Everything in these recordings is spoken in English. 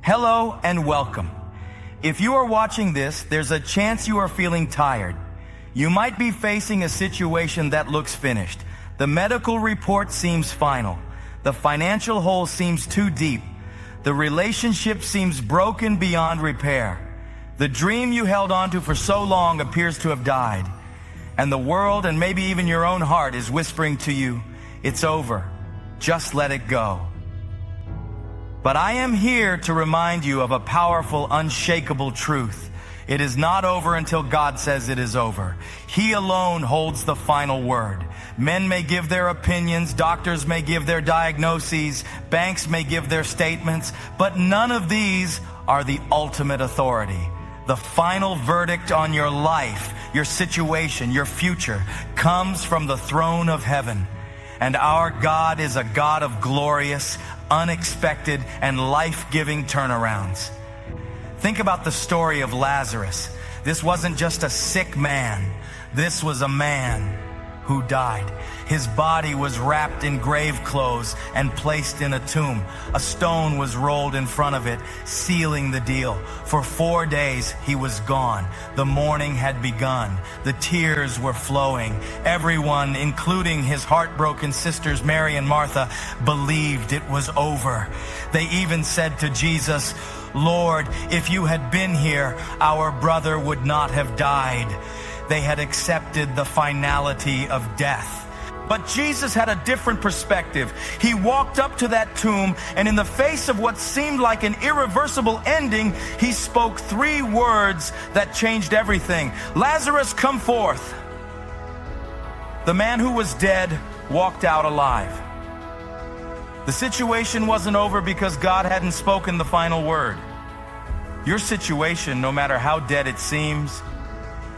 Hello and welcome. If you are watching this, there's a chance you are feeling tired. You might be facing a situation that looks finished. The medical report seems final. The financial hole seems too deep. The relationship seems broken beyond repair. The dream you held on to for so long appears to have died. And the world, and maybe even your own heart, is whispering to you, it's over. Just let it go. But I am here to remind you of a powerful, unshakable truth. It is not over until God says it is over. He alone holds the final word. Men may give their opinions, doctors may give their diagnoses, banks may give their statements, but none of these are the ultimate authority. The final verdict on your life, your situation, your future comes from the throne of heaven. And our God is a God of glorious, unexpected, and life-giving turnarounds. Think about the story of Lazarus. This wasn't just a sick man. This was a man who died. His body was wrapped in grave clothes and placed in a tomb. A stone was rolled in front of it, sealing the deal. For 4 days he was gone. The mourning had begun. The tears were flowing. Everyone, including his heartbroken sisters Mary and Martha, believed it was over. They even said to Jesus, "Lord, if you had been here, our brother would not have died." They had accepted the finality of death. But Jesus had a different perspective. He walked up to that tomb, and in the face of what seemed like an irreversible ending, he spoke 3 words that changed everything. "Lazarus, come forth." The man who was dead walked out alive. The situation wasn't over because God hadn't spoken the final word. Your situation, no matter how dead it seems,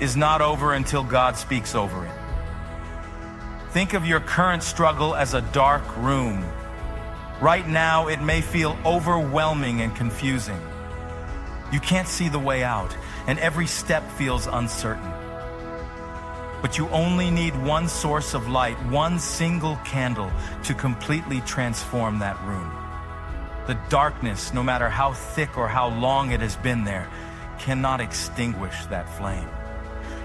is not over until God speaks over it. Think of your current struggle as a dark room. Right now, it may feel overwhelming and confusing. You can't see the way out, and every step feels uncertain. But you only need one source of light, one single candle, to completely transform that room. The darkness, no matter how thick or how long it has been there, cannot extinguish that flame.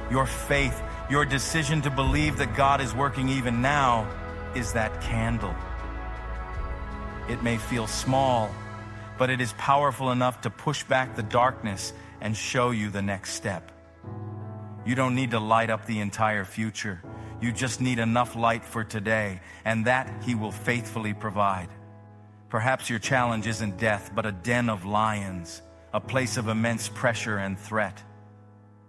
Your faith, your decision to believe that God is working even now, is that candle. It may feel small, but it is powerful enough to push back the darkness and show you the next step. You don't need to light up the entire future. You just need enough light for today, and that He will faithfully provide. Perhaps your challenge isn't death, but a den of lions, a place of immense pressure and threat.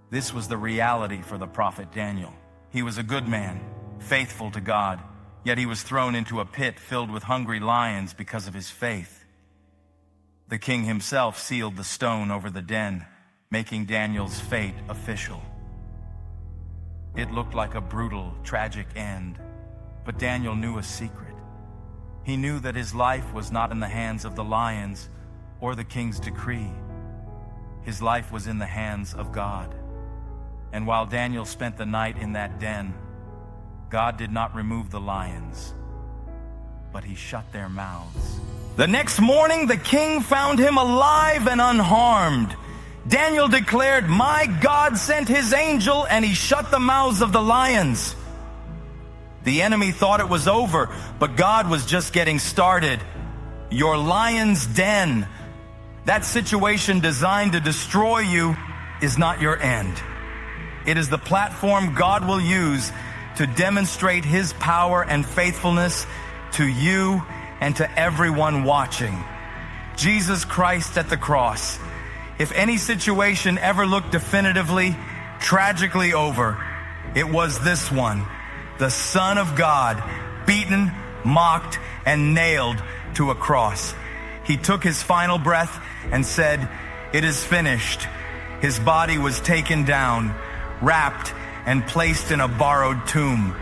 This was the reality for the prophet Daniel. He was a good man, faithful to God, yet he was thrown into a pit filled with hungry lions because of his faith. The king himself sealed the stone over the den, making Daniel's fate official. It looked like a brutal, tragic end, but Daniel knew a secret. He knew that his life was not in the hands of the lions or the king's decree. His life was in the hands of God. And while Daniel spent the night in that den, God did not remove the lions, but He shut their mouths. The next morning, the king found him alive and unharmed. Daniel declared, "My God sent His angel and He shut the mouths of the lions." The enemy thought it was over, but God was just getting started. Your lion's den, that situation designed to destroy you, is not your end. It is the platform God will use to demonstrate His power and faithfulness to you and to everyone watching. Jesus Christ at the cross. If any situation ever looked definitively, tragically over, it was this one. The Son of God, beaten, mocked, and nailed to a cross. He took His final breath and said, "It is finished." His body was taken down, wrapped, and placed in a borrowed tomb.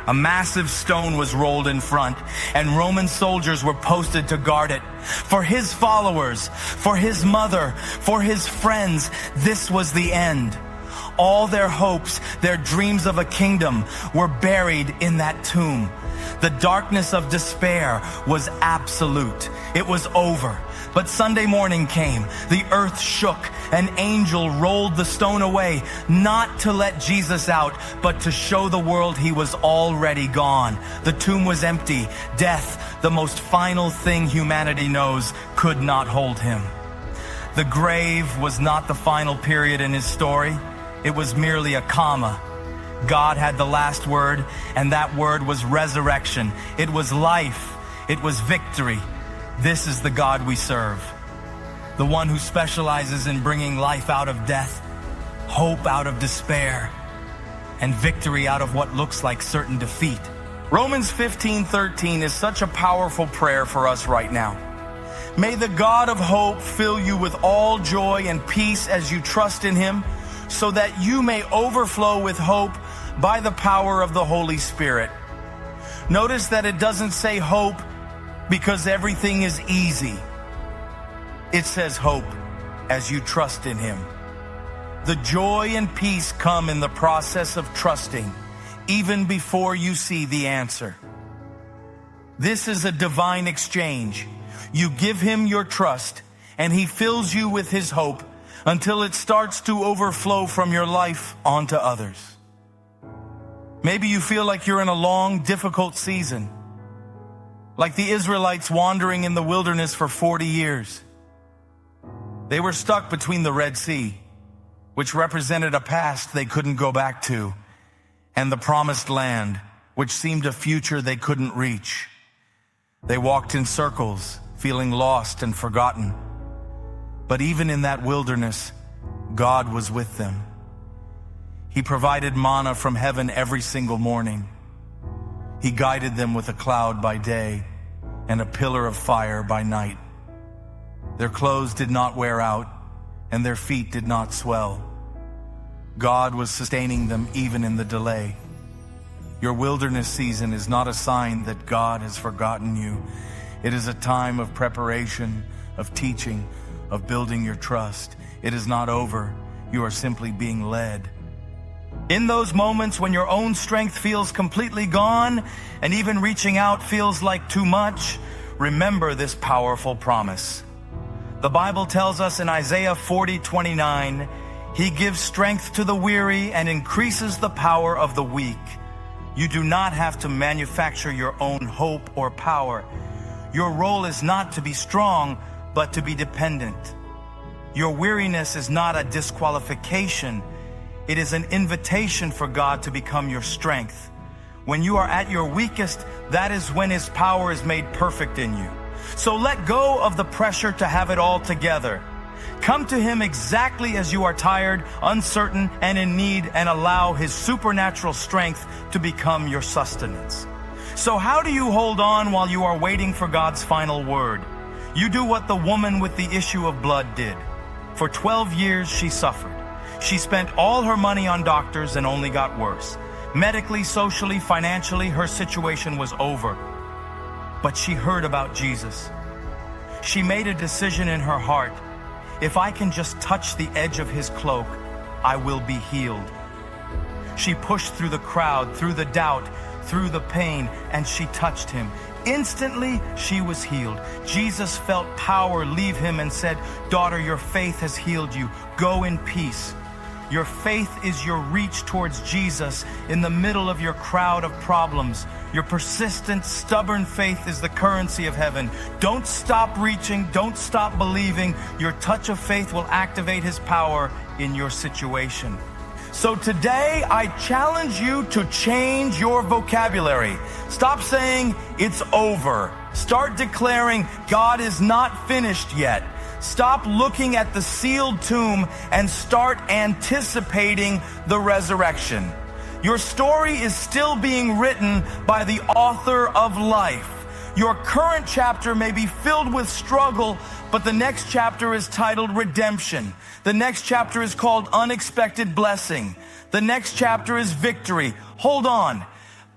A massive stone was rolled in front, and Roman soldiers were posted to guard it. For His followers, for His mother, for His friends, this was the end. All their hopes, their dreams of a kingdom were buried in that tomb. The darkness of despair was absolute. It was over. But Sunday morning came. The earth shook. An angel rolled the stone away, not to let Jesus out, but to show the world he was already gone. The tomb was empty. Death, the most final thing humanity knows, could not hold him. The grave was not the final period in his story. It was merely a comma. God had the last word, and that word was resurrection. It was life. It was victory. This is the God we serve. The one who specializes in bringing life out of death, hope out of despair, and victory out of what looks like certain defeat. Romans 15:13 is such a powerful prayer for us right now. May the God of hope fill you with all joy and peace as you trust in him, so that you may overflow with hope by the power of the Holy Spirit. Notice that it doesn't say hope because everything is easy. It says hope as you trust in him. The joy and peace come in the process of trusting, even before you see the answer. This is a divine exchange. You give him your trust, and he fills you with his hope until it starts to overflow from your life onto others. Maybe you feel like you're in a long, difficult season, like the Israelites wandering in the wilderness for 40 years. They were stuck between the Red Sea, which represented a past they couldn't go back to, and the Promised Land, which seemed a future they couldn't reach. They walked in circles, feeling lost and forgotten. But even in that wilderness, God was with them. He provided manna from heaven every single morning. He guided them with a cloud by day and a pillar of fire by night. Their clothes did not wear out, and their feet did not swell. God was sustaining them even in the delay. Your wilderness season is not a sign that God has forgotten you. It is a time of preparation, of teaching, of building your trust. It is not over. You are simply being led. In those moments when your own strength feels completely gone and even reaching out feels like too much, remember this powerful promise. The Bible tells us in Isaiah 40:29, He gives strength to the weary and increases the power of the weak. You do not have to manufacture your own hope or power. Your role is not to be strong, but to be dependent. Your weariness is not a disqualification. It is an invitation for God to become your strength. When you are at your weakest, that is when His power is made perfect in you. So let go of the pressure to have it all together. Come to Him exactly as you are tired, uncertain, and in need, and allow His supernatural strength to become your sustenance. So how do you hold on while you are waiting for God's final word? You do what the woman with the issue of blood did. For 12 years she suffered. She spent all her money on doctors and only got worse. Medically, socially, financially, her situation was over. But she heard about Jesus. She made a decision in her heart. If I can just touch the edge of His cloak, I will be healed. She pushed through the crowd, through the doubt, through the pain, and she touched Him. Instantly, she was healed. Jesus felt power leave Him and said, "Daughter, your faith has healed you. Go in peace." Your faith is your reach towards Jesus in the middle of your crowd of problems. Your persistent, stubborn faith is the currency of heaven. Don't stop reaching. Don't stop believing. Your touch of faith will activate His power in your situation. So today, I challenge you to change your vocabulary. Stop saying, "It's over." Start declaring, "God is not finished yet." Stop looking at the sealed tomb and start anticipating the resurrection. Your story is still being written by the author of life. Your current chapter may be filled with struggle, but the next chapter is titled redemption. The next chapter is called unexpected blessing. The next chapter is victory. Hold on.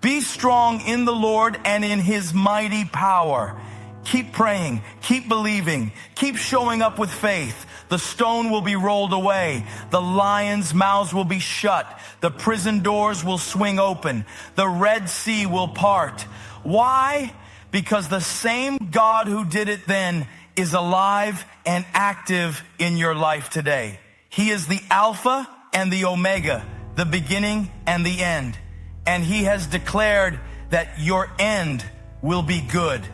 Be strong in the Lord and in His mighty power. Keep praying, keep believing, keep showing up with faith. The stone will be rolled away. The lions' mouths will be shut. The prison doors will swing open. The Red Sea will part. Why? Because the same God who did it then is alive and active in your life today. He is the Alpha and the Omega, the beginning and the end. And he has declared that your end will be good.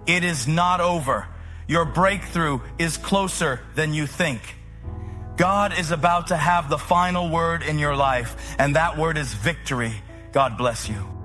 It is not over. Your breakthrough is closer than you think. God is about to have the final word in your life, and that word is victory. God bless you.